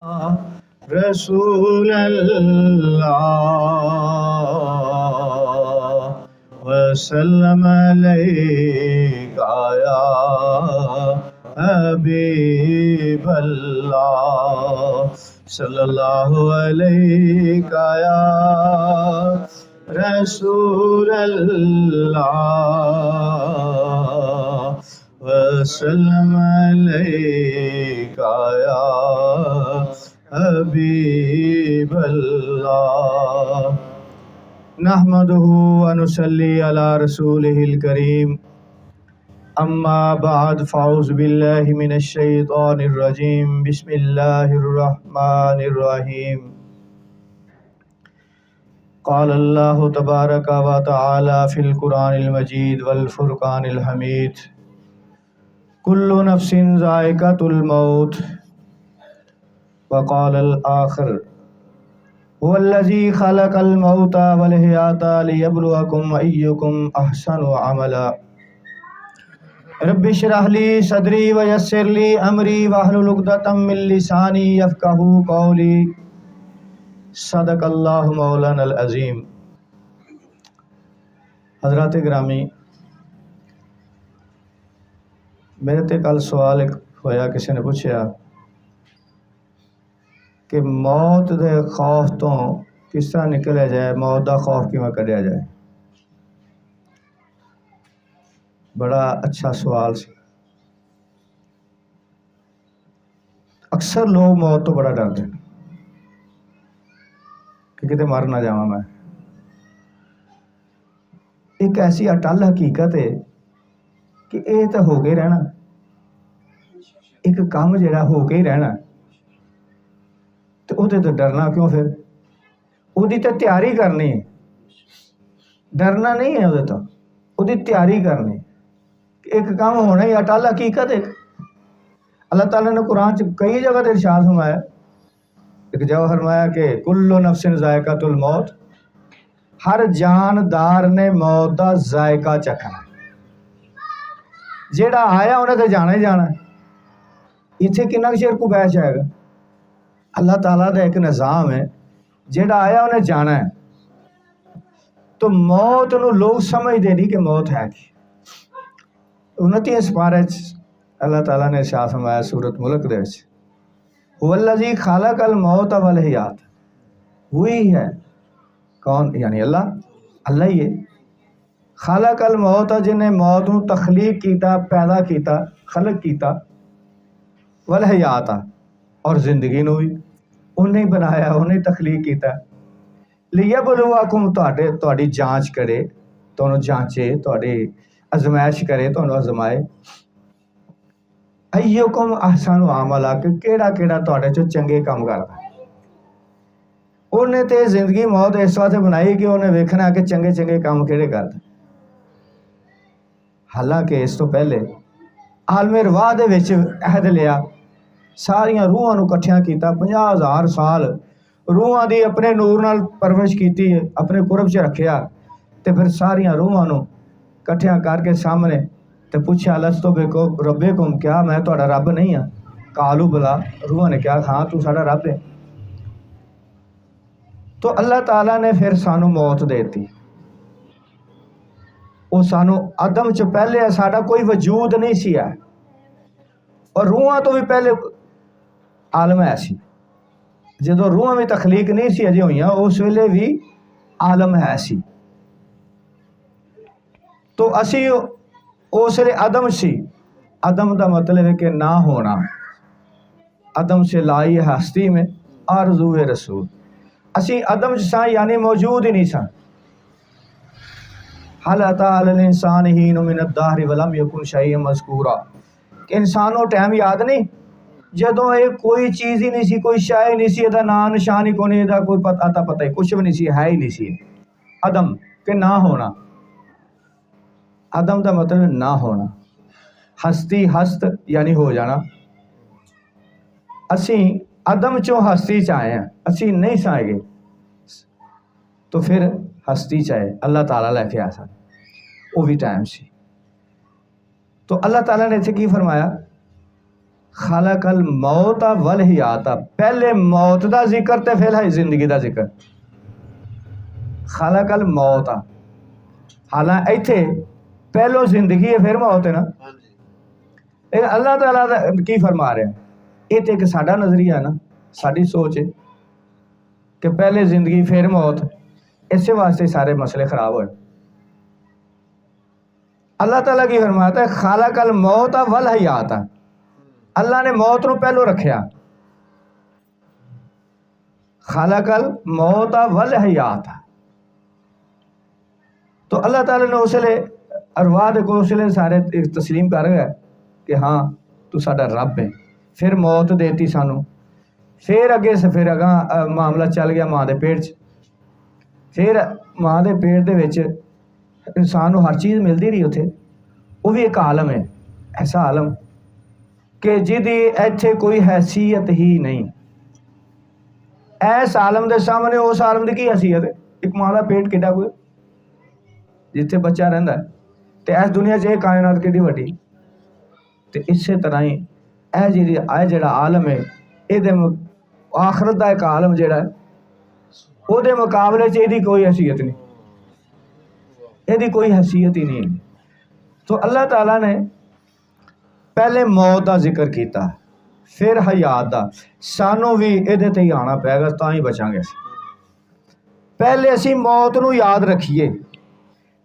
रसूल अल्लाह वसल्लम अलैका या हबीब अल्लाह सल्लल्लाहु अलैका या रसूल अल्लाह वसल्लम अलैका या हबीब अल्लाह नहमदुहु व नुसल्ली अला रसूलिहिल करीम अम्मा बाद फ़ाउज़ बिल्लाहि मिनश शैतानिर रजीम बिस्मिल्लाहिर रहमानिर रहीम क़ाल अल्लाहु तबारक व तआला फ़िल क़ुरानिल मजीद वल फ़ुरक़ानिल हमीद कुल्लु नफ्सिन ज़ाइक़तुल मौत वक़ालल आख़िर हुवल्लज़ी ख़लक़ल मौता वल हयाता लियब्लुवकुम अय्युकुम अहसनु अमला रब्बि इश्रह ली सदरी व यस्सिर ली अमरी वहलुल उक़दतम मिन लिसानी यफ़क़हू क़ौली सदक़ल्लाहु मौलानल अज़ीम। हज़रात गिरामी, मेरे ते कल सवाल एक होया, किसी ने पूछा कि मौत के खौफ तो किस तरह निकलिया जाए, मौत का खौफ किवें कढ़िया जाए। बड़ा अच्छा सवाल सी। अक्सर लोग मौत तो बड़ा डरते हैं कि किते मर ना जावां मैं। एक ऐसी अटल हकीकत है कि ये तो हो के रहना, एक काम जिहड़ा हो के ही रहना, तो उहदे तो डरना क्यों? फिर उहदी तो तैयारी करनी है, डरना नहीं है उहदे तो, उहदी तैयारी करनी। एक काम होना ही अटल हकीकत है। अल्लाह ताला ने कुरान च कई जगह ते इरशाद फरमाया, एक जगह फरमाया कि कुल्लु नफ्सिन ज़ाइक़तुल मौत, हर जानदार ने मौत का जायका चखना। जेड़ा आया उन्हें तो जाना ही जाना। इत्थे किन्ना चिर को बैठ जाएगा? अल्लाह ताला का एक निज़ाम है, जेड़ा आया उन्हें जाना है। तो मौत नूं लोग समझते नहीं कि मौत है कि 29 सिपारे अल्लाह ताला ने इरशाद फरमाया सूरत मुल्क दे विच, हुवल्लज़ी ख़लक़ल मौत वल हयात, वही है कौन? यानी अल्लाह, अल्लाह ही है। ख़लक़ल मौत, जिन्हें मौत नूं तखलीक कीता, पैदा कीता, खलक कीता, वल हयात, और जिंदगी नूं भी उन्हें ही बनाया, उन्हें तखलीक कीता। लियब्लुवकुम, तुहाडी जांच करे, तुहानूं जांचे, तुहाडी अजमाइश करे, तुहानूं अजमाए। अय्युकुम अहसनु अमला, कि केड़ा केड़ा तुहाडे चों चंगे काम करदा। उन्हें ते जिंदगी मौत इस वास्ते बनाई कि उन्हें वेखना कि चंगे चंगे काम केड़े करदा। हालांकि इस तो पहले आलमे रवाह दे विच अहद लिया, सारियां रूहां नूं इकट्ठियां कीता, 50,000 साल रूहां दी अपने नूर नाल परवरिश कीती, अपने कुरब च रखिया, ते फिर सारियां रूहां नूं इकट्ठियां करके सामने ते पूछा लस्तु रब्बिकुम, क्या मैं तुहाडा रब नहीं हाँ? कालू बला, रूहां ने कहा हाँ तू साडा रब है। तो अल्लाह ताला ने फिर सानू मौत देती। वो सानू अदम च पहले साडा कोई वजूद नहीं सी है, और रूहां तो भी पहले आलम है सी। जो रूहां भी तखलीक नहीं सी अजे हुई, उस वेले भी आलम है सी। तो असी उस वेले अदम सी। अदम का मतलब है कि ना होना। अदम से लाई हस्ती में आरज़ूए रसूल, असी अदम सा, यानी मौजूद ही नहीं सा। हल अता अलल इंसान हीन मिनद दहर वलम यकुन शैअन मज़कूरा, कि इंसान को टाइम याद नहीं जदों ये कोई चीज़ ही नहीं सी, कोई शय नहीं सी, इहदा नाम निशान ही कोई नहीं, इहदा कोई पता ही कुछ भी नहीं सी, है ही नहीं सी। अदम के ना होना, अदम का मतलब ना होना। हस्ती हस्त यानी हो जाना। असी अदम चो हस्ती च आए हैं, असी नहीं साएगे तो फिर हस्ती चाहे अल्लाह ताला लैके आ सन, वो भी टाइम सी। तो अल्लाह ताला ने इत्थे की फरमाया, खलकल मौत वल हयात, पहले मौत का जिक्र तो फिर है जिंदगी का जिक्र। खलकल मौत, हालांकि इत्थे पहलो जिंदगी है फिर मौत है ना। लेकिन अल्लाह ताला की फरमा रहा है, ये तो एक साडा नजरिया है ना, साड़ी सोच है कि पहले जिंदगी फिर मौत, इस वास्ते सारे मसले खराब होए। अल्लाह ताला की फरमाता है खालकल मौत वल हयात, अल्लाह ने मौत को पहलो रखा। खालकल मौत वल हयात, तो अल्लाह ताला ने उसले अरवाह को उसले सारे तस्लीम कर गया कि हाँ तू साडा रब है। फिर मौत देती सानू, फिर अगे फिर अगा मामला चल गया माँ के पेट च। फिर माँ के पेट दे विच इंसान को हर चीज़ मिलती रही उत्थे, वो भी एक आलम है, ऐसा आलम कि जिहदी इत्थे कोई हैसीयत ही नहीं। ऐस आलम के सामने उस आलम की हैसीयत है? एक माँ का पेट किड्डा कोई जिथे बच्चा रहिंदा है, तो इस दुनिया च यह कायनात किड्डी वड्डी। तो इस तरह ही यह जिहड़ा आलम है, ये आखरत का एक आलम जिहड़ा है, ਉਹਦੇ मुकाबले च ਇਹਦੀ कोई हैसीयत नहीं, ਇਹਦੀ कोई हैसीयत ही नहीं। तो अल्लाह ताला ने पहले मौत का जिक्र किया, फिर हयात का। सानू भी ਇਹਦੇ ਤੇ ही आना पैगा, ਤਾਂ ही बचांगे। पहले असी मौत नूं याद रखिए,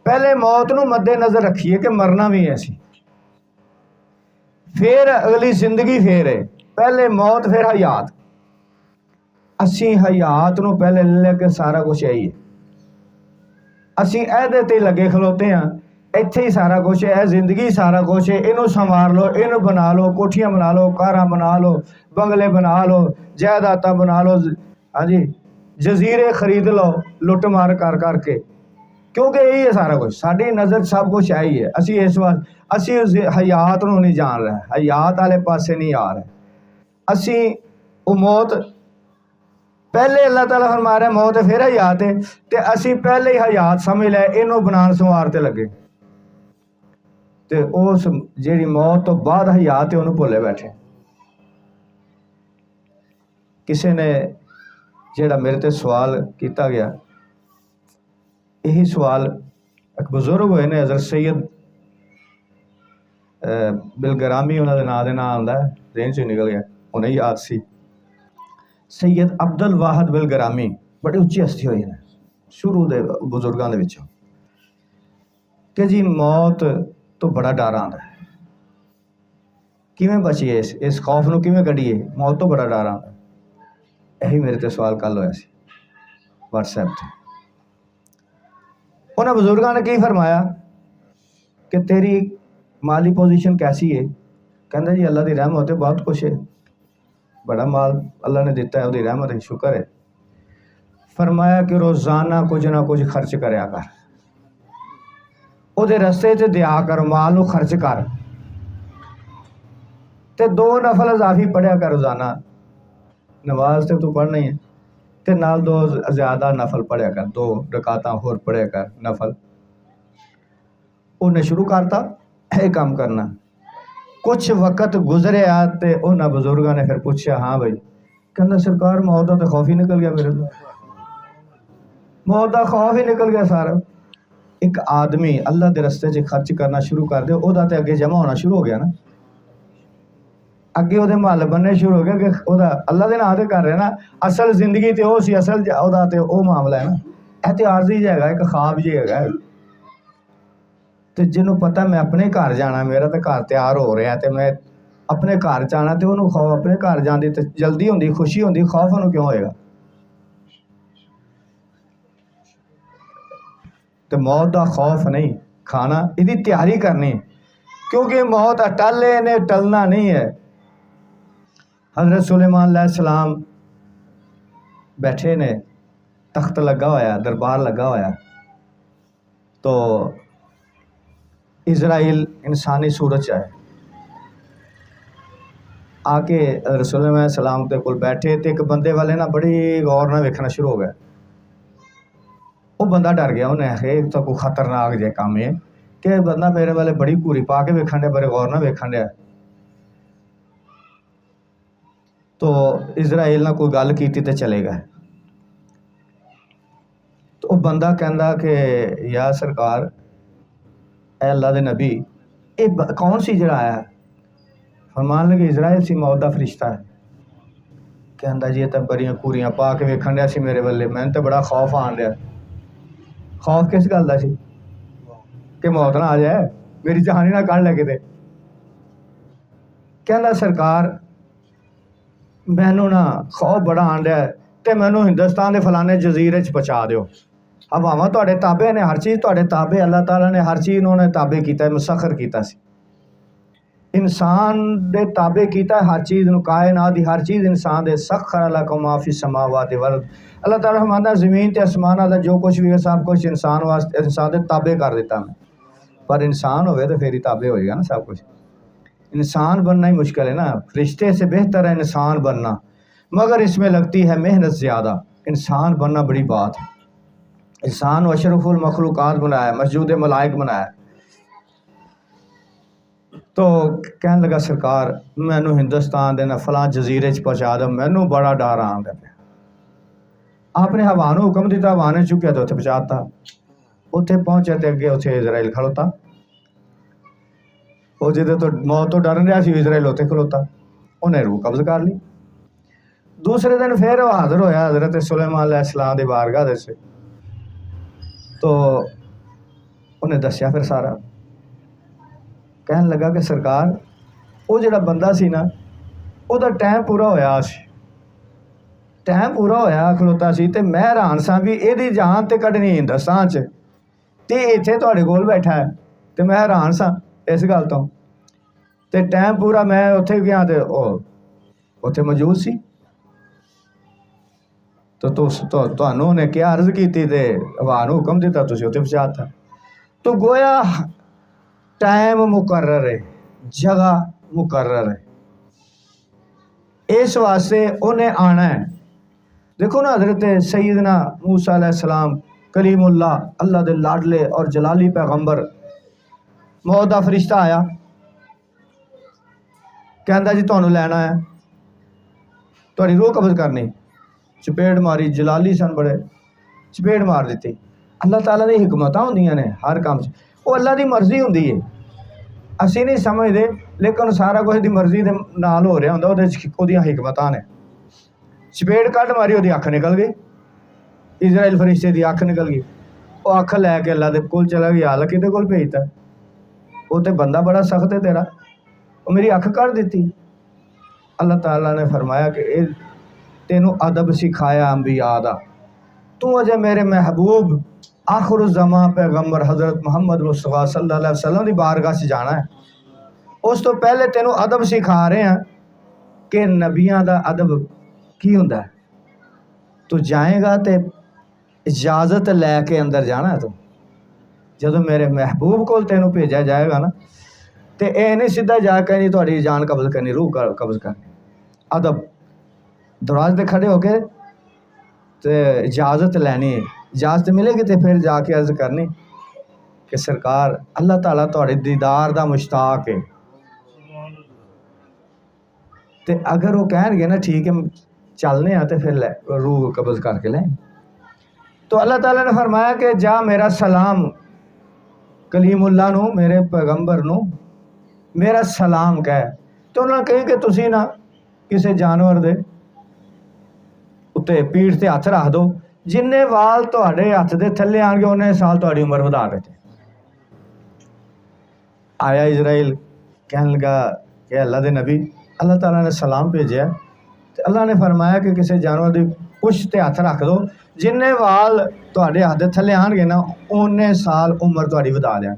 पहले मौत नूं मद्देनज़र रखिए कि मरना भी है असी, फिर अगली जिंदगी फिर है। पहले मौत फिर हयात, असी हयात नूं पहले लेके सारा कुछ यही है। असी ਇਹਦੇ ਤੇ लगे खलोते हाँ, ਇੱਥੇ ही सारा कुछ है, जिंदगी सारा कुछ है। इनू संवार लो, इनू बना लो, कोठियां बना लो, कारां बना लो, बंगले बना लो, जायदाद बना लो, हाँ जी जजीरे खरीद लो लुट मार कर करके, क्योंकि यही है सारा कुछ। साड़ी नज़र सब कुछ यही है। असी इस बात असी हयात नूं नहीं जान रहे, हयात वाले पासे नहीं आ रहे। असी वो मौत पहले अल्लाह ताला फरमा रहा मौत फिर हयात है, तो असी पहले ही हयात समझ लिया, इनू बनान संवार ते लगे, तो उस जी मौत तो बाद हयात है उन्होंने भुले बैठे। किसी ने जोड़ा मेरे ते सवाल किया गया, यही सवाल एक बुजुर्ग हुए ने हज़रत सैयद बिलगरामी उन्होंने नाम के नाम आता है, जेन चो निकल गया, उन्हें याद सी। सैयद अब्दुल वाहिद बिलगरामी बड़ी उच्ची हस्ती हुई ने शुरू के बुजुर्गों के विचों कि जी मौत तो बड़ा डर आता है, किवें बचिए इस खौफ नूं किवें कढीए, मौत तो बड़ा डर आता है। यही मेरे ते सवाल कल होया सी व्हाट्सएप ते। उन्होंने बुजुर्गों ने की फरमाया कि तेरी माली पोजीशन कैसी है? कहंदा जी अल्लाह की रहमत है, बहुत कुछ है, बड़ा माल अल्लाह ने दिता है, उसकी रहमत है, शुक्र है। फरमाया कि रोज़ाना कुछ ना कुछ खर्च करया कर, उहदे रस्ते च दिया कर, माल नूं खर्च कर, ते 2 नफल अजाफी पढ़िया कर रोज़ाना। नमाज तो तू पढ़ना ही है, ते नाल 2 ज़्यादा नफल पढ़िया कर, 2 रकातां होर पढ़िया कर नफल। उन्हें शुरू करता है काम करना। कुछ वक्त गुजरिया तो उन्होंने बुजुर्गों ने फिर पूछा, हाँ भाई, कहना सरकार मौत का तो खौफ ही निकल गया, मेरे को मौत का खौफ ही निकल गया सारा। एक आदमी अल्लाह के रस्ते च खर्च करना शुरू कर दे, वह तो अगे जमा होना शुरू हो गया ना, अगे वो महल बनने शुरू हो गया कि वह अल्लाह के नाम से कर रहे ना। असल जिंदगी तो वो सी, असल वो मामला है ना, यह तो आरजी ज है, एक ख्वाब जी है। तो जिन्होंने पता मैं अपने घर जाना, मेरा तो घर तैयार हो रहा, तो मैं अपने घर जाना, तो उन्होंने खौफ अपने घर जाने तो जल्दी होंगी, खुशी होंगी, खौफ उन्होंने क्यों होएगा? तो मौत का खौफ नहीं खाना, इसकी तैयारी करनी, क्योंकि मौत अटल ने टलना नहीं है। हज़रत सुलेमान अलैहिस्सलाम बैठे ने, तख्त लगा होया, दरबार लगा होया, तो इज़राइल इंसानी सूरत च आए, आके सुलेमान सलाम के कोल बैठे, तो एक बंदे वाले ना बड़ी गौर ना वेखना शुरू हो गया। वो बंदा डर गया, उन्हें आखे तो कोई खतरनाक जे काम है कि बंदा मेरे वाले बड़ी घूरी पा के वेखन दिया, बड़े गौर ना वेखन दिया। तो इजराइल ने कोई गल की तो चले गए। तो वह बंदा कहता कि या सरकार ए अल्लाह दे नबी ये कौन सी जड़ा आया? फरमान लगे इजराइल सी, मौत दा फरिश्ता है। कहता जी ये तो बड़ियां पूरियां पा के वेखन रहा सी मेरे वाले, मैंने तो बड़ा खौफ आन रहा। खौफ किस गल का सी कि मौत ना आ जाए, मेरी जान ही ना कढ़ ले किते। कहता सरकार मैनू ना खौफ बड़ा आन रहा तो मैनू हिंदुस्तान के फलाने जजीरे च पहुँचा दो। हवावां तुहाडे ताबे ने, हर चीज़ तुहाडे ताबे, अल्लाह ताला ने हर चीज़ उन्होंने ताबे किया, मुसखर किया सी। इंसान दे ताबे किया हर चीज़ नूं, कायनात दी हर चीज़ इंसान दे। सखर लकुम मा फिस समावाति वल अर्द। अल्लाह ताला फरमांदा ज़मीन ते आसमानां दा जो कुछ भी है सब कुछ इंसान वास्ते, इंसान दे ताबे कर दिता मैं। पर इंसान होवे तो फिर ही ताबे होएगा ना सब कुछ। इंसान बनना ही मुश्किल है ना, रिश्ते से बेहतर है इंसान बनना, मगर इसमें लगती है मेहनत ज़्यादा। इंसान बनना बड़ी बात है। इंसान अशरफुल मखलूक़ात बनाया, मसजूद मलाइक बनाया। तो कहने लगा सरकार मैनू हिंदुस्तान के ना फलां जजीरे च पहुँचा दो, मैनू बड़ा डर आंदा पिया। आपने हवा नूं हुक्म दिता, हवा ने चुक्या तो उत्थे पहुँचाता। उत्थे पहुँचे तो अगे उत्थे इजराइल खड़ोता, वो जिदे तो मौत तो डर रहा सी, इजराइल उत्थे खड़ोता। उन्हें रूह कब्ज कर ली। दूसरे दिन फिर वो हाजिर होया हज़रत सुलेमान अलैहिस्सलाम दी बारगाह दे से। तो उन्हें दस्या फिर सारा। कहन लगा कि सरकार वो जिहड़ा बंदा सी ना, उहदा टाइम पूरा होया सी, टाइम पूरा होया खलोता सी ते मैं हैरान सा भी इहदी जान ते कढनी हिंदुस्तान च ते इत्थे तुहाडे कोल बैठा है। ते मैं हैरान सा इस गल तो। ते टाइम पूरा मैं उत्थे गया ते उत्थे मौजूद सी। तो तुहानूं उहने क्या अर्ज की ते हवा नूं हुक्म दिता, तुसीं उत्थे पहुँचाता। तो गोया टाइम मुकर्रर है, जगह मुकर्रर है, इस वास्ते उन्हें आना है। देखो ना हज़रत सैयदना मूसा अलैहिस्सलाम कलीमुल्लाह, अल्लाह दे लाडले और जलाली पैगंबर, मौत दा फरिश्ता आया, कहता जी तुहानूं लैना है, तुहाडी रूह कब्ज करनी। चपेड़ मारी, जलाली सन बड़े, चपेड़ मार दी। अल्लाह ताला दी हिकमतां होंदियां ने हर काम च, वो अल्लाह दी मर्जी हुंदी है, असीं नहीं समझदे, लेकिन सारा कुछ दी मर्जी दे नाल हो रहा हुंदा, उहदे च ओहदियां हिकमतां ने। चपेड़ कट मारी, ओहदी अख निकल गई, इजराइल फरिश्ते दी अख निकल गई। वो अख लैके अल्लाह दे कोल चला गया, अल्लाह किहदे कोल भेजता, वो तो बंदा बड़ा सख्त है तेरा, वो मेरी अख कट दी। अल्लाह ताला ने फरमाया कि तेनू अदब सिखाया अंबिया दा, तू अजे मेरे महबूब आखिरुज़्ज़मां पैगंबर हज़रत मुहम्मद मुस्तफ़ा सल्लल्लाहु अलैहि वसल्लम की बारगाह से जाना है। उस तो पहले तेनू अदब सिखा रहे हैं कि नबियां दा अदब की हुंदा है। तू जाएगा तो इजाज़त लैके अंदर जाना है। तू जदों मेरे महबूब को तेनू भेजा जाएगा ना, तो यह नहीं सीधा जाके नहीं थोड़ी जान कब्ज करनी, रूह कब्ज करनी। अदब दरवाजे ते खड़े होके तो इजाज़त लैनी है, इजाज़त मिलेगी तो फिर जाके अर्ज करनी कि सरकार अल्लाह ताला तुहाडे दीदार दा मुश्ताक है। तो अगर वो कहणगे ना ठीक है चलने तो फिर रूह कब्ज करके लें। तो अल्लाह ताला ने फरमाया कि जा मेरा सलाम कलीमुल्लाह नूं, मेरे पैगंबर नूं मेरा सलाम कह। तो उन्होंने कही कि तुसीं ना किसी जानवर दे उत्ते पीठ ते हथ रख दो, जिन्ने वाल तुहाडे हथ दे थल्ले आएंगे उन्ने साल तुहाडी उम्र वधा देते। आया इजराइल, कहने लगा कि अल्लाह दे नबी, अल्लाह ताला ने सलाम भेजा, तो अल्लाह ने फरमाया कि किसी जानवर की पुछ ते हथ रख दो, जिन्ने वाल तुहाडे हथ दे थल्ले आएंगे ना उन्ने साल उम्र तुहाडी वधा दें।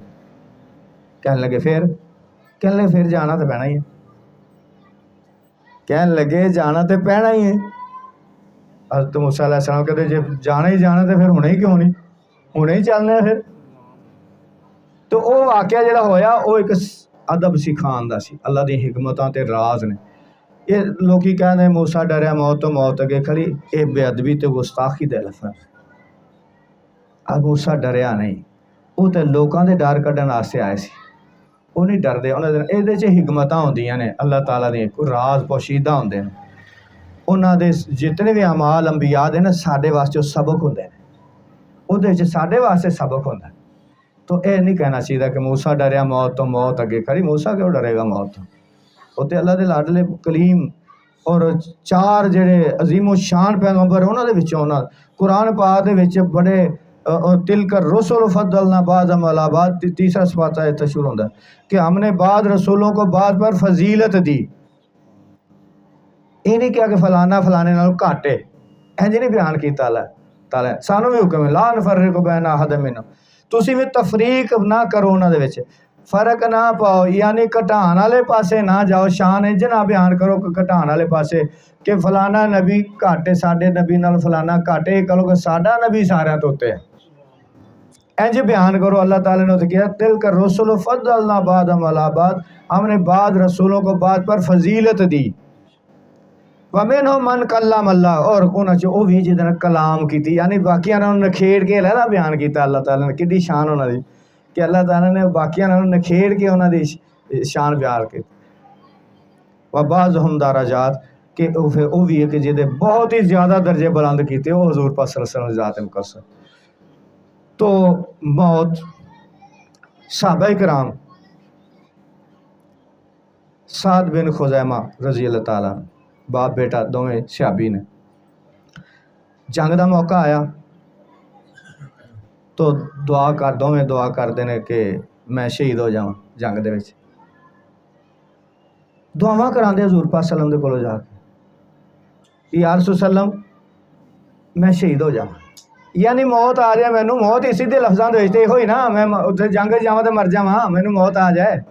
कहने लगे फिर, कहने लगे फिर जाना तो पैना ही है, कहने लगे जाना तो पैना ही है। हज़रत मूसा अलैहिस्सलाम कहते जे जाना ही जाना तो फिर हुणे ही क्यों नहीं, हुणे ही चलना फिर। तो वो वाकया जिहड़ा होया वो एक अदब सिखाण दा सी, अल्लाह दी हिकमतां ते राज ने। ये लोग कहते मूसा डरिया मौत तो मौत अगे खड़ी, ये बेअदबी तो गुस्ताखी दे लफज़। अब मूसा डरिया नहीं, वो तो लोगों के डर कढ़न वास्ते आए सी, वो नहीं डरते। उन्होंने ये हिकमतां होंदियां ने अल्लाह ताला दी, कोई राज पोशीदा होंदे ने। ਉਹਨਾਂ ਦੇ ਜਿਤਨੇ ਵੀ ਅਮਾਲ ਅੰਬੀਆ ਦੇ ਨਾ ਸਾਡੇ ਵਾਸਤੇ ਉਹ ਸਬਕ ਹੁੰਦੇ ਨੇ, ਉਹਦੇ 'ਚ ਸਾਡੇ ਵਾਸਤੇ ਸਬਕ ਹੁੰਦਾ। तो यह नहीं कहना चाहिए कि मूसा डरिया मौत तो, मौत अगे खड़ी, मूसा क्यों डरेगा मौत तो? वो तो अल्लाह के लाडले कलीम और चार जेड़े अजीमो शान पैगंबर उन्होंने कुरान पाक दे बड़े तिलकर रसूल फद्दलना बाज़म अला बाज़, तीसरा सपाता इतना शुरू होता है कि हमने बाद रसूलों को बाद पर फजीलत दी। ये नहीं कहा कि फलाना फलाने नालों घट है, इंज नहीं बयान किया ताला सानू भी हुक्म है ला नफर्रिकु बैन अहद मिनहुम, तुसी भी तफरीक ना करो, उन्होंने विच फर्क ना पाओ, यानी घटाण वाले पासे ना जाओ, शान इंज ना बयान करो कि घटाण वाले पासे कि फलाना नबी घट है साडे नबी नाल फलाना घट है, कहो कि साडा नबी सारियां तो उत्ते है, इंज बयान करो। अल्लाह ताला ने तो किया तिलकर रसूल फद्दलना बाज़म अला बाज़, हमने बाद रसूलों को बाद पर फजीलत दी। वमिन हो मन कल्लाम अल्लाह, और उन्होंने चो भी जिद कलाम की, यानी बाकियां ने नखेड़ के लहरा बयान किया अल्लाह ताला ने, कि शान उन्होंने कि अल्लाह ताला ने बाकियां ने नखेड़ के उन्होंने शान बयान की। वबाज़ हम दराजात कि फिर वह भी है कि जिदे बहुत ही ज़्यादा दर्जे बुलंद किए वो हजूर पाक सल्लल्लाहु अलैहि वसल्लम कर सक। तो मौत सहाबा कराम साद बिन खुज़ैमा रज़ी अल्लाह ताला, बाप बेटा दोवें सहाबी ने, जंग का मौका आया तो दुआ कर दोवें दुआ करते हैं कि मैं शहीद हो जावां जंग दे विच, दुआवां करांदे हजूर पाक सल्लम दे कोलों जाके या रसूल सल्लम मैं शहीद हो जावां, यानी मौत आ जाए मैनू, मौत इसी दे लफ्ज़ां दे विच होई ना, मैं उत्थे जंग जावां तो मर जावां, मैनू मौत आ जाए।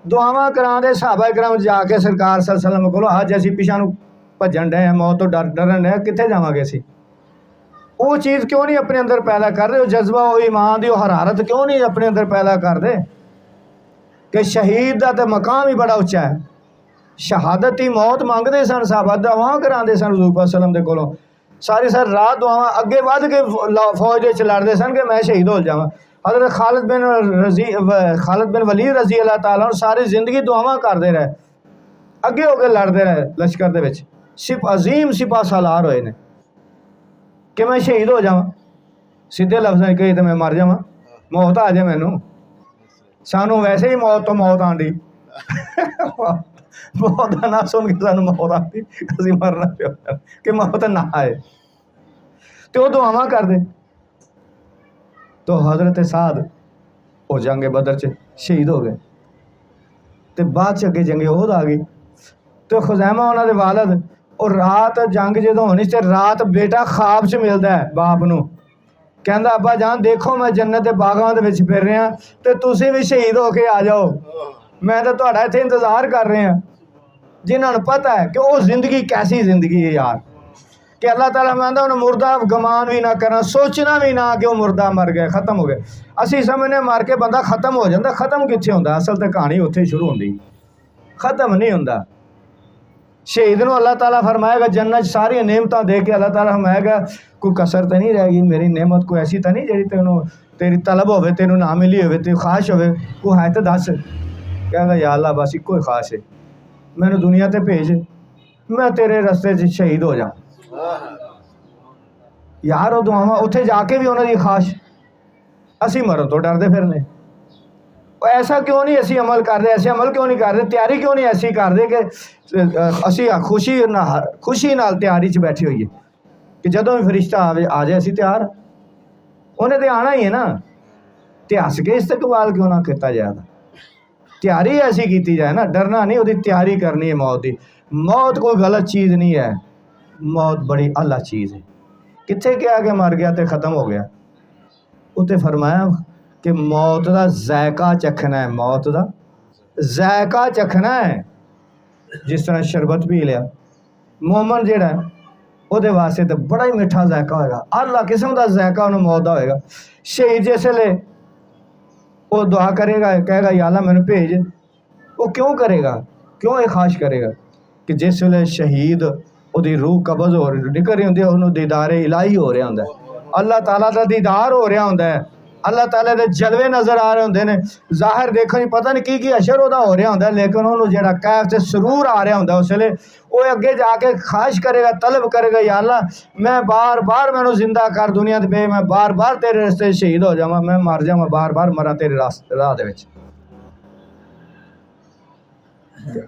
दुआवां करांदे सहाबा कराम जाके सरकार सल्लल्लाहु अलैहि वसल्लम कोलों, अज असीं पिछां नूं भज्जण डे मौत तो डरन डे, कित्थे जावांगे असीं? वो चीज़ क्यों नहीं अपने अंदर पैदा कर दे, वो जज्बा वो ईमान की हरारत क्यों नहीं अपने अंदर पैदा कर दे कि शहीद का तो मकाम ही बड़ा उच्चा है, शहादत ही मौत मंगते सन साहबा, दुआवां करांदे सन हजूर पाक सल्लम दे कोलों, सारी रात दुआवां अगे वध के फौज विच लड़दे सन कि मैं शहीद हो जावां। हज़रत खालिद बिन वलीद रज़ी अल्लाह ताला सारी जिंदगी दुआवां करते रहे, अगे होकर लड़ते रहे लश्कर दे विच, अजीम सिपा सालार होए ने कि मैं शहीद हो जावां, सीधे लफ्ज़ कही तो मैं मर जावां, मौत आ जाए मैनू, सानू वैसे ही मौत तो मौत आंदी मौत का ना सुन के सानू मौत आती, असीं मरना पिया कि मौत ना आए, तो वो दुआवां करदे। तो हज़रत साद वो जंग बदर च शहीद हो गए, तो बाद च अगे जंगे ओहद आ गई, तो खुज़ैमा उन्होंने वालद, और रात जंग जो होनी तो रात बेटा ख्वाब च मिलता है बाप नूं, कहंदा अब्बा जान देखो मैं जन्नत के बागां दे विच फिर रहा, तो तुसीं भी शहीद हो के आ जाओ, मैं तो तुहाडा इत्थे इंतज़ार कर रहा। जिन्होंने पता है कि वो जिंदगी कैसी जिंदगी है यार, कि अल्लाह ताला कहता उन्हें मुर्दा गमान भी ना करना, सोचना भी ना कि वो मुर्दा मर गया खत्म हो गया। असी समझने मर के बंदा खत्म हो जाता, खत्म कित्थे होंदा, असल तो कहानी उत्थे शुरू होंदी, खत्म नहीं होंदा। शहीद नूं अल्लाह ताला फरमाएगा जन्नत सारी नेमतां दे के अल्लाह ताला फरमाएगा कोई कसर तो नहीं रहेगी, मेरी नेमत कोई ऐसी तो नहीं जी तेनों तेरी तलब होवे, तेनों ना मिली होवे, तेरी ख्वाहिश होवे, कोई है तो दस। कहता या अल्लाह बस इको ही ख्वाहिश है, मैनू दुनिया ते भेज, मैं तेरे रस्ते च शहीद हो जाऊँ। यार वो दुआवां उत्थे जाके भी उन्होंने ख्वाहिश, असी मरण तो डरते फिरने, ऐसा क्यों नहीं असी अमल कर रहे, ऐसे अमल क्यों नहीं कर रहे, तैयारी क्यों नहीं ऐसी कर रहे कि असी खुशी नाल तैयारी च बैठे होइए कि जदों भी फरिश्ता आवे आ जाए असी तैयार, उन्हें तो आना ही है ना, ते हस के इस्तकबाल क्यों ना किया जाए, तैयारी ऐसी की जाए ना, डरना नहीं, उसकी तैयारी करनी है मौत की। मौत कोई गलत चीज़ नहीं है, मौत बड़ी अल्लाह चीज़ है। कित्थे क्या कि मर गया तो ख़त्म हो गया, उत्ते फरमाया कि मौत का जायका चखना है, मौत का जायका चखना है, जिस तरह शरबत पी लिया, मोमन जिहड़ा ਉਹਦੇ वास्ते तो बड़ा ही मिठा जायका होएगा, अल्लाह किस्म का जायका उन्हें मौत का होएगा। शहीद जिसले वो दुआ करेगा, कहेगा या अल्लाह मैनू भेज, वो क्यों करेगा, क्यों ये ख्वाहिश करेगा कि जिस वे शहीद ਉਹਦੀ रूह कब्ज़ हो निकल रही होंगी, उन्होंने दीदार इलाही हो रहा होंगे, अल्लाह ताला का दीदार हो रहा होंगे, अल्लाह ताला दे जलवे नज़र आ रहे होंदे ने, ज़ाहिर देखो जी पता नहीं की अशर उहदा हो रहा होंदा, लेकिन उन्होंने जेड़ा कैफ ते सरूर आ रहा होंदा, उसले वो अगे जाके ख्वाहिश करेगा, तलब करेगा, या अल्लाह मैं बार बार मैनू जिंदा कर दुनिया ते, मैं बार बार तेरे रस्ते शहीद हो जावां, मैं मर जावां, बार बार मरा तेरे राह दे विच।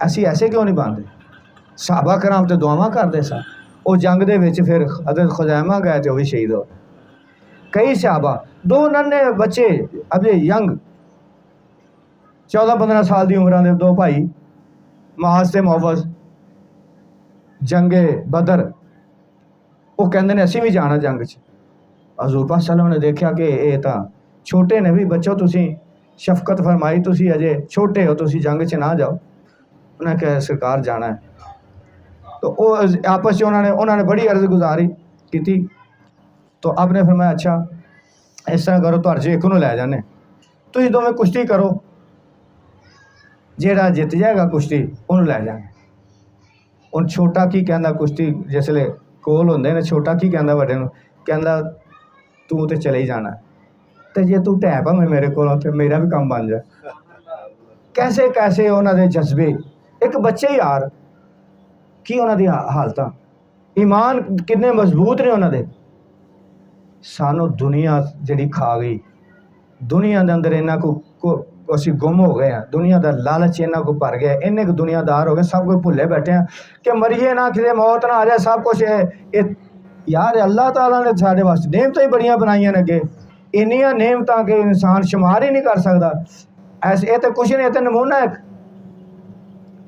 असी ऐसे क्यों नहीं बनते? सहाबा कराम तो दुआवां करते सन, वो जंग दे विच फिर हज़रत खुज़ैमा गए तो वह भी शहीद हो। कई सहाबा, दो नन्हे बच्चे अभी यंग 14-15 साल की उम्र के दो भाई मुआज़ ते मुअव्वज़ जंगे बदर, वो कहते हैं असी भी जाना जंग च। हज़ूर पाक सल्लल्लाहु अलैहि वसल्लम ने देखा कि ये तो छोटे ने, भी बच्चों तुसी शफकत फरमाई, तुसी अजे छोटे हो, तुसी जंग च ना जाओ। उन्हें कहा सरकार जाना है, तो वो आपस उन्होंने बड़ी अर्ज गुजारी की, तो आपने फरमाया अच्छा इस तरह करो, तुहाडे एक नूं लै जाने, तुसीं दोवें कुश्ती करो, जेड़ा जित जाएगा कुश्ती उन्होंने लै जाएंगे। हुण छोटा की कहंदा, कुश्ती जिसले कोल होंदे ने, छोटा की कहंदा वड्डे नूं, कहंदा तू तो चले ही जाना, तो जे तू ढै भावें मेरे कोलों तो मेरा भी काम बन जाए। कैसे कैसे उन्होंने जज्बे, एक बच्चे यार की उन्होंने हालत, ईमान कितने मजबूत ने उन्होंने। सानू दुनिया जी खा गई, दुनिया के अंदर इन्ना को असी गुम हो गए हैं, दुनिया का लालच इन्ना को भर गया, इन्ने को दुनियादार हो गए, सब कुछ भुले बैठे हैं कि मरीए ना, कि मौत ना आ जाए, सब कुछ है। यार अल्लाह ताला ने साढ़े वास्ते नेमत ही बड़ियां बनाइया ने अगे, इन्नियां नेमत कि इंसान शुमार ही नहीं कर सकता। ऐसे ये तो कुछ नहीं, तो नमूना एक,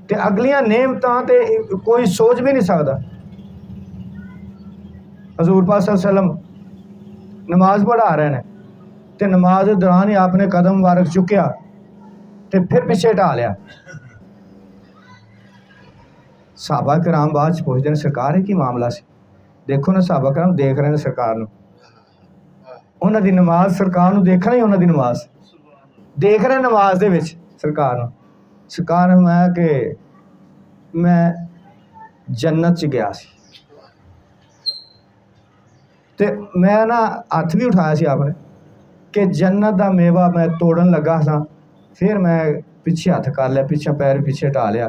ते अगलियां नेमत तो कोई सोच भी नहीं सकता। हजूर पाक सल्लल्लाहु अलैहि वसल्लम नमाज पढ़ा रहे हैं, तो नमाज दौरान ही आपने कदम मुबारक चुकया, तो फिर पिछे ढा लिया। सहाबा कराम बाद पूछते हैं सरकार है की मामला से? देखो ना सहाबा कराम देख रहे हैं सरकार नूं, उन्हां दी नमाज सरकार नूं देखना ही, उन्हां दी नमाज देख रहे नमाज दे विच सरकार नूं। सरकार ने मैं कि मैं जन्नत च गया सी, ते मैं ना हथ भी उठाया सी आपने कि जन्नत का मेवा मैं तोड़न लगा सा, फिर मैं पिछे हथ कर लिया, पिछा पैर पिछे ढा लिया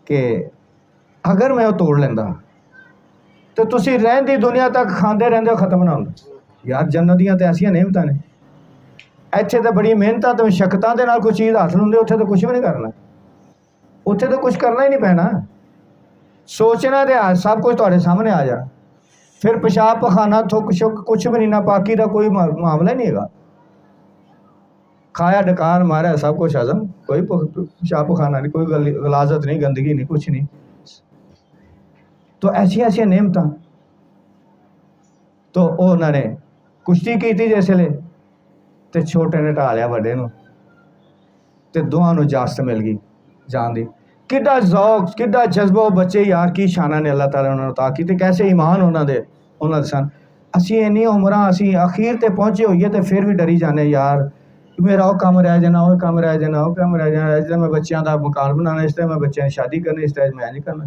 कि अगर मैं वो तोड़ लेंदा तो तुसी रहंदी दुनिया तक खांदे रहंदे हो, खत्म ना होंदा। यार जन्नत दियां तो ऐसियां नेमतां ने, इत्थे तो बड़ी मेहनतां ते मशक्कतां दे नाल कोई चीज़ हासिल हुंदी, उत्थे तो कुछ भी नहीं करना, उत्थे तो कुछ करना ही नहीं पैना, सोचना ते सब कुछ तुहाडे सामने आ जाना। फिर पेशाब पखाना थुक शुक कुछ भी नहीं, ना पाकी का कोई मामला ही नहीं है, खाया डकार मारा सब कुछ हजम, कोई पेशाब पखाना नहीं, कोई गलाजत नहीं, गंदगी नहीं, कुछ नहीं। तो ऐसिया ऐसिया नेमत, तो उन्होंने कुश्ती की जिसले, तो छोटे ने ढा लिया वड्डे नूं, ते दोवां नूं इजाजत मिल गई जान दी। किड्डा ज़ौक, किड्डा जज्बा बच्चे, यार की शाना ने अल्लाह ताला उन्होंने अता की, कैसे ईमान उन्होंने सन। असी इन्नी उम्रां असी अखीर ते पहुंचे होइए तो फिर भी डरी जाने, यार मेरा वो कम रह जाना, वो कम रह जाना, वो कम रह जाना, इसलिए मैं बच्चों का मकान बनाना, इसलिए मैं बच्चों की शादी करनी, इसलिए मैं नहीं करना।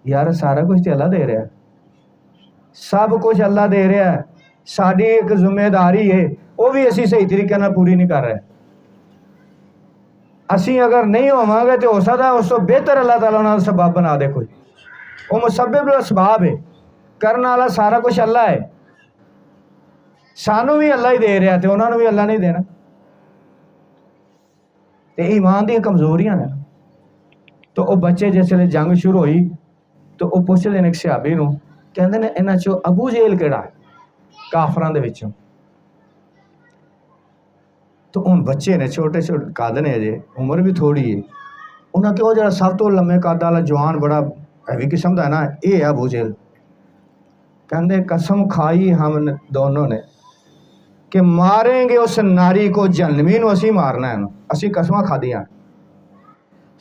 यार सारा कुछ तो अल्लाह दे रहा है, सब कुछ अल्लाह दे रहा है, साड़ी एक जिम्मेदारी है, वो भी असी सही तरीके नाल पूरी नहीं कर रहे। असी अगर नहीं होवांगे तो हो सकता उस तो बेहतर अल्लाह ताला उन्होंने सबब बना दे, कोई वो मुसब्बिब असबाब है, करने वाला सारा कुछ अल्लाह है, सानू भी अल्लाह ही दे रहा, तो उन्होंने भी अल्लाह नहीं देना। तो ईमान दी कमजोरियां ने। तो वो बच्चे जिसले जंग शुरू हुई, तो वो पुछदे ने एक सहाबी नूं, कहंदे ने इन्हां चों अबू जेल किहड़ा काफरां दे विचों? तो हुण बच्चे ने, छोटे छोटे कद ने, अजे उम्र भी थोड़ी है, उन्हें कहा जो सब तो लम्मे कद वाला जवान बड़ा हैवी किस्म का है ना, ये है अबू जेल। कहंदे कसम खाई हम दोनों ने कि मारेंगे उस नारी को, जहन्नमी नूं असीं मारना है, असीं कसमां खादियां।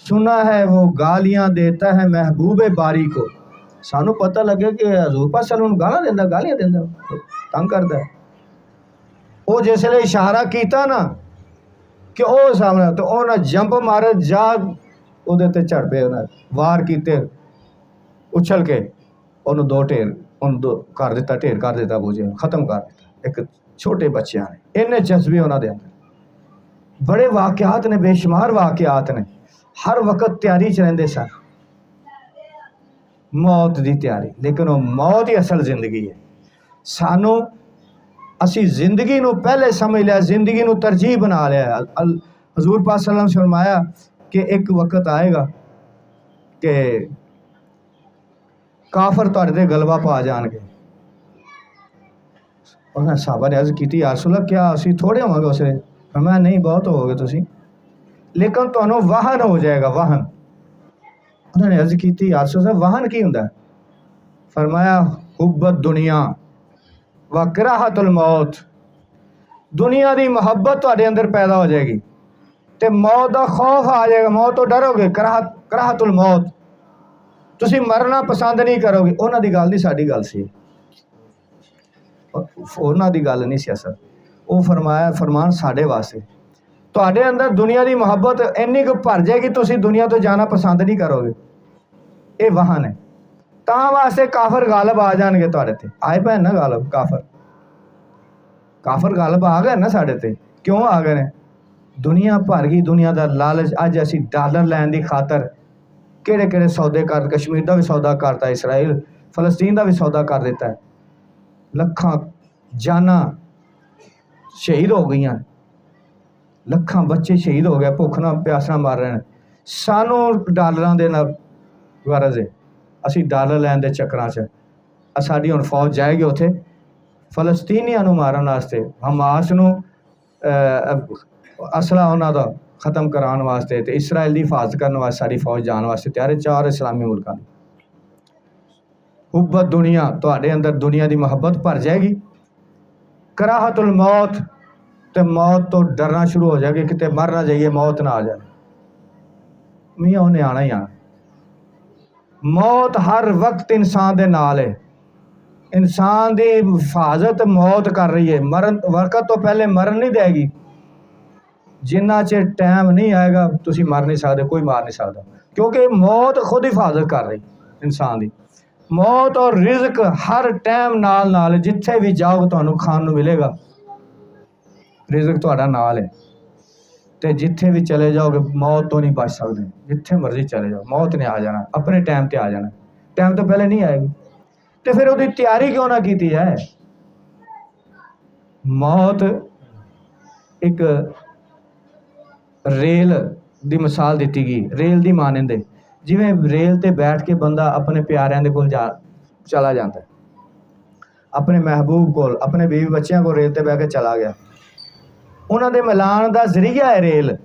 सुना है वो गालियां देता है महबूबे बारी को, सानू पता लगे कि हजूर पाक सल्लल्लाहु अलैहि वसल्लम गालां देंदा, गालियां देंदा, तंग करदा है। वो जिसले इशारा किया ना कि वो सामने, तो उन्हें जंप मारे जा उहदे ते झड़ पे, उन्हें वार किते उछल के, उन्होंने दो ढेर कर दिता, ढेर कर दिता, अबू जेल खत्म कर दिता, एक छोटे बच्चे ने इन्ने जज्बे उन्होंने अंदर बड़े वाकयात ने बेशुमार वाकयात ने हर वक्त तैयारी च रहिंदे सन मौत की तैयारी लेकिन वो मौत ही असल जिंदगी है सानू असी जिंदगी नू पहले समझ लिया जिंदगी नू तरजीह बना लिया हजूर पाक सल्लल्लाहु अलैहि वसल्लम फरमाया कि एक वक्त आएगा कि काफर तुहाडे ते गलबा पा जाणगे उन्हें साहबा ने अर्ज की या रसूल अल्लाह क्या असी थोड़े होवांगे उस वेले फरमाया नहीं बहुत होवोगे तुसी लेकिन तुहानू वाहन हो जाएगा वाहन उन्होंने अर्ज की या रसूल अल्लाह वाहन की हुंदा फरमाया हुब्बत दुनिया व कराहतुल मौत दुनिया की मुहब्बत तुहाडे अंदर पैदा हो जाएगी ते मौत का खौफ आ जाएगा मौत तो डरोगे कराहतुल मौत तुसी मरना पसंद नहीं करोगे उन्हां दी गल नहीं साडी गल सी उन्हां दी गल नहीं सी असल वो फरमाया फरमान साडे वास्ते तुहाडे अंदर दुनिया की मुहब्बत इन्नी कुछ भर जाएगी तुसी दुनिया तो जाना पसंद नहीं करोगे ये वाहन है तां वास्ते काफर गालब आ जाएंगे तुहाडे ते आए पे ना गालब काफर गालब आ गए ना साडे ते क्यों आ गए ने दुनिया भर गई दुनिया का लालच अज असी डॉलर लैन की खातर किहड़े किहड़े सौदे कर कश्मीर का भी सौदा करता इसराइल फलस्तीन का भी सौदा कर दिता है लखां जाना शहीद हो गई लखां बच्चे शहीद हो गए भुख ना प्यासा मर रहे हैं सानू डॉलरां दे नाल गरज है असी डॉलर लैन के चक्करां च साडी हुण फौज जाएगी उत्थे फलस्तीनियां नूं मारन वास्ते हमास नूं असला उन्हां दा खत्म कराने वास्ते ते इसराइल की हिफाजत करने वास्ते साडी फौज जाने वास्ते तैयार है चार इस्लामी मुल्कां दी हुब्बत दुनिया तुहाडे अंदर दुनिया की मुहब्बत भर जाएगी कराहतुल मौत ते मौत तो डरना शुरू हो जाएगी किते मर ना जाइए मौत ना आ जाए मियाँ उन्हें आना ही आना मौत हर वक्त इंसान दे नाल है इंसान की हिफाजत मौत कर रही है मरन वक्त तो पहले मरन नहीं देगी जिन्ना चिर टाइम नहीं आएगा तुसी मर नहीं सकते कोई मार नहीं सकता क्योंकि मौत खुद हिफाजत कर रही इंसान की मौत और रिज़्क हर टाइम नाल नाल जिथे भी जाओगे तुहानू खान नू मिलेगा रिज़्क तुहाडा नाल है तो जिथे भी चले जाओगे मौत तो नहीं बच सकते जिथे मर्जी चले जाओ मौत ने आ जाना अपने टाइम पर आ जाना टाइम तो पहले नहीं आएगी तो फिर उसकी तैयारी क्यों ना की है मौत एक रेल की मिसाल दी गई रेल की मानंद है जिमें रेल ते बैठ के बंदा अपने प्यारिਆਂ ਦੇ कोल चला जाता है अपने महबूब को अपने बीवी बच्चों को रेल ते बह के चला गया उन्होंने मिलान का जरिया है रेल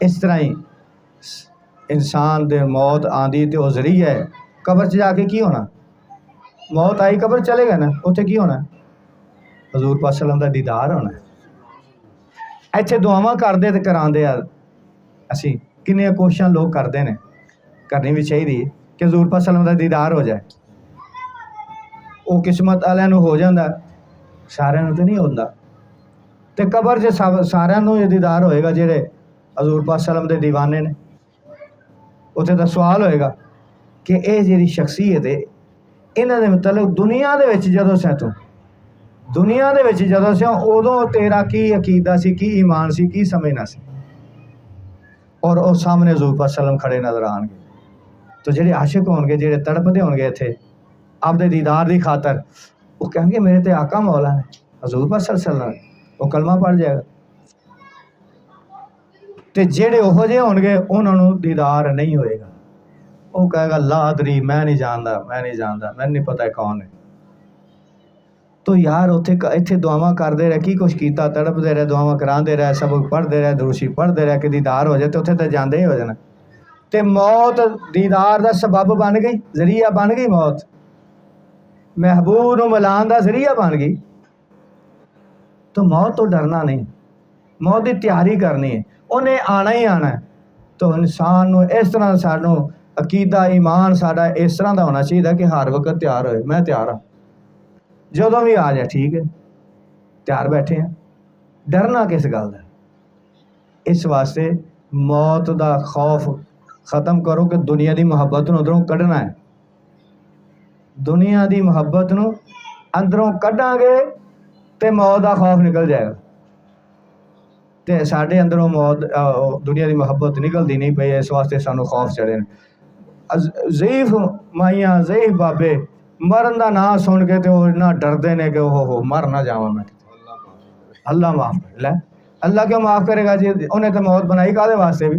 इस तरह ही इंसान दे मौत आंदी तो जरिया है कबर च जाके की होना मौत आई कबर चले गए ना उत्थे की होना हजूर पाक सल्लल्लाहु अलैहि वसल्लम का दीदार होना इत्थे दुआवां करदे ते करांदे असी किन्नियां कोशिशां लोग करते हैं करनी भी चाहिए कि हजूर पाक सल्लल्लाहु अलैहि वसल्लम का दीदार हो जाए वो किस्मत वालियां नूं हो जाता सारियां नूं तो नहीं होंदा तो कबर च सारियां नूं दीदार होएगा जिहड़े हजूर पाक सल्लल्लाहु अलैहि वसल्लम दे दीवाने ने उत्थे तां सवाल होएगा कि ये जिहड़ी शख्सियत है इन्हां दे मतलब दुनिया दे विच जदों सैं तूं दुनिया दे विच जदों सैं उदों तेरा की अकीदा सी की ईमान सी की समझना सी और वो सामने हजूर पाक सल्लल्लाहु अलैहि वसल्लम खड़े नजर आएंगे तो जिहड़े आशिक होणगे जिहड़े तड़पदे होणगे इत्थे आपदे दीदार की खातर वो कहेंगे मेरे ते आका मौला ने हजूर पाक सल्लल्लाहु अलैहि वसल्लम वो कलमा पढ़ जाएगा तो जेड़े ओहो जे होणगे उन्हां नूं दीदार नहीं होएगा वो कहेगा ला अदरी मैं नहीं जानता मैनूं नहीं पता कौन है तो यार उत्थे इत्थे दुआवां करते रहे की कुछ कीता तड़पते रहे दुआवां करांदे रहे सबक पढ़ते रहे दुरूशी पढ़ते रहे कि दीदार हो जाए तो उत्थे तो जाते ही हो जाना तो मौत दीदार का सबब बन गई जरिया बन गई मौत महबूब नूं मिलान का जरिया बन गई तो मौत तो डरना नहीं मौत की तैयारी करनी है उन्हें आना ही आना है तो इंसान नूं इस तरह सानूं अकीदा ईमान साडा इस तरह का होना चाहिए कि हर वक्त तैयार होए मैं तैयार हाँ जदों भी आ जाए ठीक है तैयार बैठे हैं डरना किस गल का इस वास्ते मौत का खौफ ख़त्म करो कि दुनिया की मुहब्बत नूं उधरों कढ़ना है दुनिया की मुहब्बत नूं अंदरों कढ़ांगे तो मौत का खौफ निकल जाएगा। तो साढ़े अंदरों मौत दुनिया की मुहब्बत निकलती नहीं पई, इस वास्ते सानू खौफ चढ़े ने। ज़ईफ माइयां ज़ईफ बाबे मरन का नाम सुन के तो इन्ना डरते हैं कि हो मर ना जावा मैं। अल्लाह माफ़ करे। लै अल्लाह क्यों माफ़ करेगा जी? उन्हें तो मौत बनाई काहदे वास्ते भी,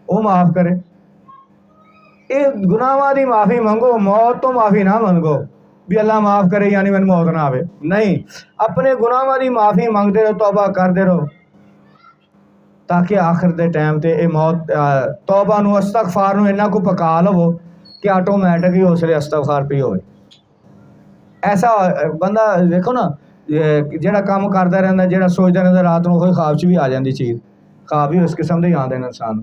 वो माफ़ करे। ये गुनाहां दी माफ़ी मंगो, मौत तो माफ़ी ना मंगो भी अल्लाह माफ़ करे यानी मैंने मौत ना आवे। नहीं, अपने गुनाहां दी माफ़ी मंगते रहो, तौबा करते रहो, ताकि आखिर के टाइम ते ये मौत तौबा नूं इस्तगफार नूं इन्ना को पका लवो कि ऑटोमैटिक ही उसले इस्तगफार पी होवे। ऐसा बंदा देखो ना, जेड़ा काम करता रहता, जेड़ा सोचता रहता, रात को कोई ख्वाब च भी आ जाती चीज़, ख्वाब भी उस किस्म के आते हैं इंसान।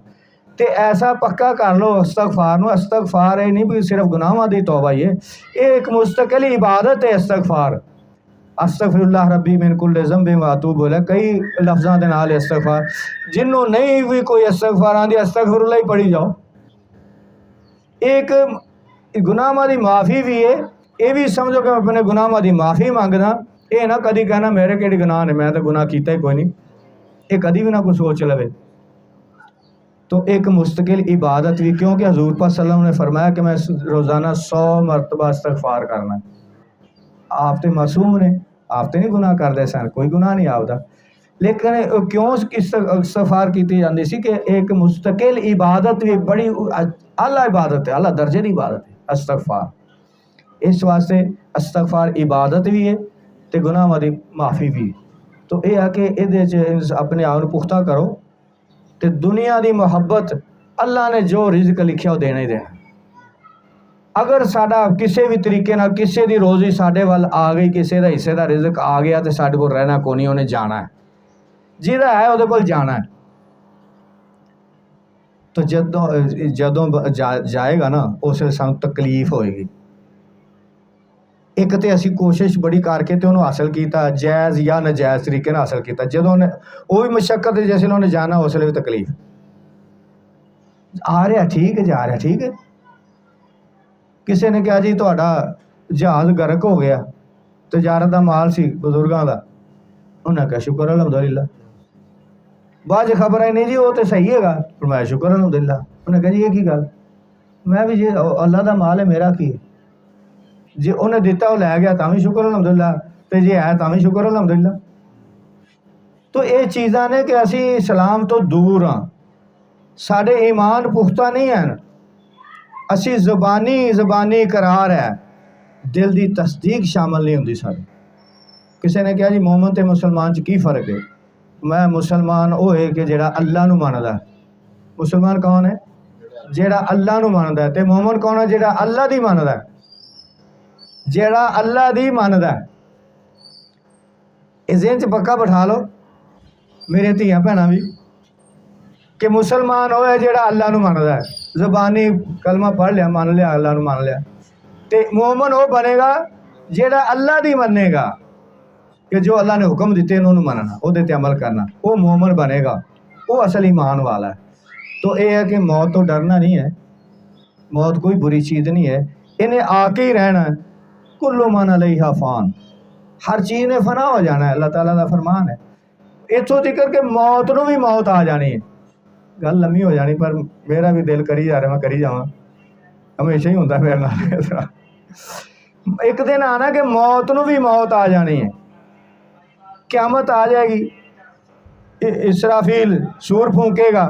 तो ऐसा पक्का कर लो इस्तगफार नूं। इस्तगफार ये नहीं भी सिर्फ गुनाहां दी तौबा ही है, ये एक मुस्तकिल इबादत है इस्तगफार। अस्तगफिरुल्लाह रब्बी मिन कुल्लि ज़ंबिन व अतूबु इलैह, कई लफ्ज़ां दे नाल इस्तगफार। जिन्हों नहीं भी कोई इस्तगफार आंदी, अस्तगफिरुल्लाह ही पढ़ी जाओ। एक गुनाहां दी माफ़ी भी है, ये भी समझो कि मैं अपने गुनाहां दी माफ़ी मंगदा। ये ना कदी कहना मेरे केड़े गुनाह ने, मैं तो गुनाह कीता ही कोई नहीं, ये कदी भी ना कोई सोच लवे। तो एक मुस्तकिल इबादत भी, क्योंकि हजूर पाक सल्लल्लाहु अलैहि वसल्लम ने फरमाया कि मैं रोज़ाना 100 मरतबा इस्तगफार करना। आप तो मासूम ने, आप तो नहीं गुनाह करते सन, कोई गुनाह नहीं आपदा, लेकिन क्यों इस्तगफार की जाती सी कि एक मुस्तकिल इबादत भी, बड़ी आला इबादत है, आला दर्जे की इबादत है इस्तगफार। इस वास्ते इस्तगफार इबादत भी है तो गुनाहां दी माफ़ी भी। तो यह है कि ये अपने आप को पुख्ता करो, तो दुनिया की मुहब्बत अल्लाह ने जो रिज़्क लिखा वो देना ही देना। अगर साडा किसी भी तरीके नाल किसी की रोज़ी साडे वल आ गई, किसी का हिस्से का रिज़्क आ गया, तो साडे कोल रहना कोई नहीं, उन्हें जाना है, जिहदा है उहदे कोल जाना है। तो जदों जाएगा ना, उस वेले सानूं तकलीफ होएगी। एक तो असी कोशिश बड़ी करके तो उन्होंने हासिल किया, जायज़ या नजायज़ तरीके नाल हासिल किया, जदों उन्हें वो भी मशक्कत जैसे उन्होंने जाना, उस वेले भी तकलीफ। आ रहा ठीक है, जा रहा ठीक है। किसी ने कहा जी तुहाडा जहाज़ गर्क हो गया, तजारत का माल सी बजुर्गों का, उन्हें कहा शुक्र अलहमदुलिल्लाह। बाद खबर आई नहीं जी वो तो सही है, मैं शुक्र अलहमदुलिल्लाह। उन्हें कहा जी ये की गल, मैं भी जी अल्लाह का माल है, मेरा की जे उन्हें दिता वो लै गया तां भी शुक्र अलहमदुलिल्लाह, तो जे है तां भी शुक्र अलहमदुलिल्लाह। तो ये चीज़ां ने कि असी इस्लाम तो दूर हाँ, साढ़े ईमान पुख्ता नहीं हैं, असी ज़बानी करार है, दिल की तस्दीक शामिल नहीं होंदी साडी। किसी ने कहा जी मोमन ते मुसलमान च की फ़र्क है? मैं मुसलमान वो है कि जेड़ा अल्लाह नूं मनदा है। मुसलमान कौन है? जेड़ा अल्लाह नूं मनदा है। ते मोमन कौन है? जेड़ा अल्लाह दी मनदा है, जेड़ा अल्लाह दी मनदा है। इस ज़हन च पक्का बिठा लो मेरे धियां भैनां भी, कि मुसलमान वो है जेड़ा अल्लाह नूं मनदा है, ज़बानी कलमा पढ़ लिया, मान लिया, अल्लाह नूं मान लिया। ते मोमन वो बनेगा जेड़ा अल्लाह दी मनेगा, कि जो अल्लाह ने हुक्म दिते उन्होंने मनना, उहदे ते अमल करना, वो मोमन बनेगा, वो असल ईमान वाला है। तो ये है कि मौत तो डरना नहीं है, मौत कोई बुरी चीज़ नहीं है, इन्हें आके ही रहना है। कुल्लु मन अलैहा फ़ान, हर चीज़ ने फना हो जाना है, अल्लाह ताला का फरमान है। इत्थों तिकर के मौत नूं भी मौत आ जानी है। गल लम्मी हो जानी, पर मेरा भी दिल करी जा रहा, मैं करी जावां, हमेशा ही होंदा मेरे नाल। एक दिन आना कि मौत नूं भी मौत आ जानी है, क़यामत आ जाएगी, इसराफील सूर फूकेगा,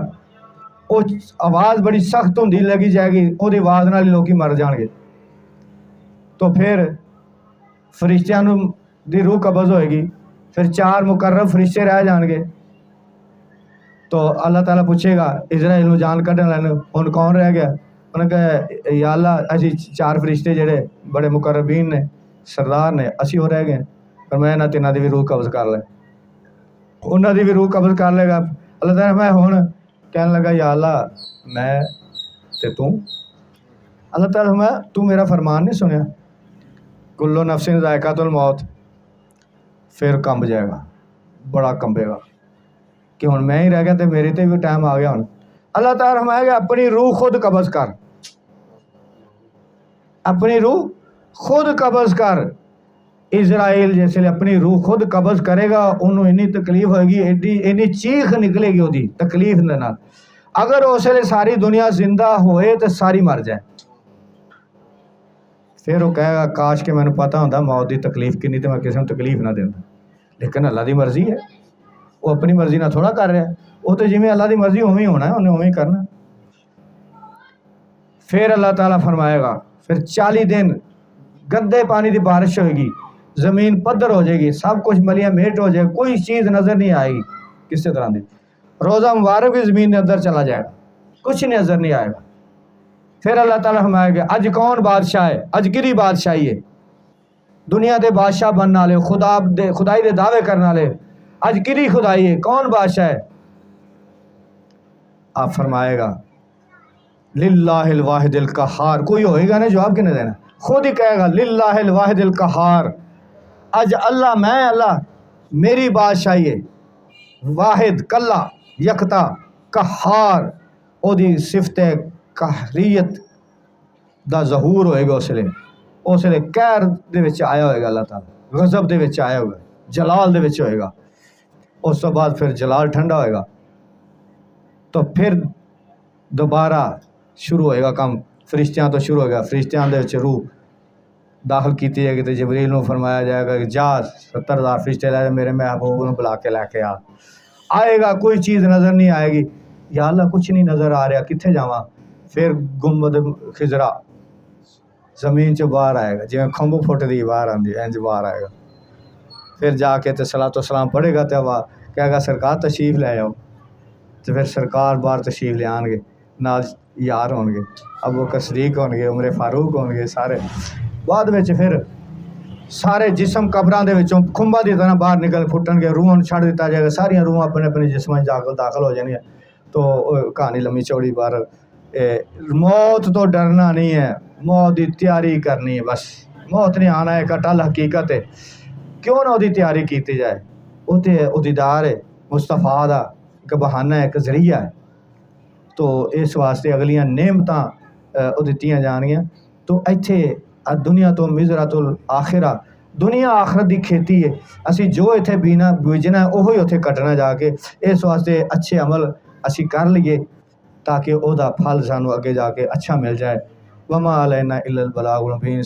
वो आवाज़ बड़ी सख्त होंदी लगी जाएगी, वो आवाज़ नाल लोग मर जाएंगे। तो फिर फरिश्तियां दी रूह कब्ज़ होएगी, फिर 4 मुकर्रब फरिश्ते रह जाएंगे। तो अल्लाह ताला पूछेगा इजराइल नूं जान कढ़न लैन, हुण कौन रह गया? उन्हें कहा या अल्लाह असी 4 फरिश्ते जेड़े बड़े मुकर्रबीन ने, सरदार ने, असी हो रह गए, पर मैं इन्हां तिन्हां दी भी रूह कब्ज़ कर ले, उन्हां दी भी रूह कब्ज़ कर लेगा। अल्लाह ताला मैं हुण कहन लगा या अल्लाह मैं ते तू, अल्लाह ताला मैं तू मेरा फरमान नहीं सुनिया, कुल्लो नफ्सिन ज़ायक़ातुल मौत। फिर कंब जाएगा, बड़ा कंबेगा कि हुण मैं ही रह गया, तो मेरे ते भी टाइम आ गया। हुण अल्लाह ताला फरमाएगा अपनी रूह खुद कब्ज़ कर, अपनी रूह खुद कब्ज़ कर, इजराइल जिसले अपनी रूह खुद कब्ज करेगा उन्होंने इन्नी तकलीफ होगी, एडी इन्नी चीख निकलेगी वो तकलीफ दे नाल। अगर उस वेले सारी दुनिया जिंदा होए तो सारी मर जाए। फिर वो कहेगा काश के मैंने पता होंदा मौत की तकलीफ किन्नी तो मैं किसी को तकलीफ ना देंदा। लेकिन अल्लाह की मर्जी है, वो अपनी मर्जी ना थोड़ा कर रहा है, वो तो जिमें अल्लाह की मर्जी उवें होना है, उन्हें उवें करना। फिर अल्लाह ताला फरमाएगा फिर 40 दिन गंदे पानी की बारिश होगी, जमीन पद्धर हो जाएगी, सब कुछ मलिया मेट हो जाएगा, कोई चीज़ नज़र नहीं आएगी किसी तरह की। रोज़ा मुबारक भी ज़मीन के अंदर चला जाएगा, कुछ नज़र नहीं आएगा। फिर अल्लाह ताला फरमाएगा अज कौन बादशाह है, अज किरी बादशाही है, दुनिया के बादशाह बनने वाले, खुदाई के दावे करने वाले, अज किरी खुदाई है, कौन बादशाह है। आप फरमाएगा लिल्लाहिल वाहिदिल कहार। कोई होएगा ना जवाब किने देना, खुद ही कहेगा लिल्लाहिल वाहिदिल कहार, अज अल्लाह मैं अल्लाह मेरी बादशाही है, वाहिद कला यकता कहार, ओदी सिफत कहरियत दा जहूर होएगा। उसले कहर दे विच आया होएगा, अल्लाह ताला गज़ब दे विच आया होगा, जलाल दे विच होएगा। उस तो बाद फिर जलाल ठंडा होएगा तो फिर दोबारा शुरू होएगा काम, फरिश्तियां तो शुरू होएगा, फरिश्तियां दे विच रूह दाखिल की जाएगी तो जबरील को फरमाया जाएगा कि जा 70,000 फरिश्ते लै मेरे महबूब को बुला के लैके आ। आएगा कोई चीज़ नज़र नहीं आएगी, या अल्लाह कुछ नहीं नज़र आ रहा, कित्थे जावां। फिर गुंबद खिजरा जमीन च बाहर आएगा, जिवें खंभ फुटदी बाहर आंदी इंज बाहर आएगा। फिर जाके तो सलातो सलाम पढ़ेगा तो वह कहेगा सरकार तशरीफ लै आओ, तो फिर सरकार बाहर तशरीफ ले आएंगे, नाल यार होंगे, अबू बकर सदीक होंगे, उमर फारूक होंगे सारे। बाद में फिर सारे जिसम कबरां दे विचों खुंबा की तरह बाहर निकल फुटणगे, रूहां छड़ दिता जाएगा, सारिया रूहां अपने अपने जिसमां दाखिल हो जाएंगे। तो कहानी लम्बी चौड़ी बार मौत तो डरना नहीं है, मौत की तैयारी करनी है बस। मौत ने आना है, एक अटल हकीकत है, क्यों ना उसकी तैयारी की जाए। वो तो दीदार है मुस्तफा का एक बहाना है, एक जरिया है। तो इस वास्ते अगलियां नेमतां दित्तियां जानियां। तो इत्थे दुनिया तो मिज़रातुल आखिरा, दुनिया आखरत की खेती है, असी जो इत्थे बीजना है वही उत्थे कटना जाके। इस वास्ते अच्छे अमल असी कर लीए ताकि वह फल सानू अगे जाके अच्छा मिल जाए। वमा अलैना इल्लल बलागुल मुबीन।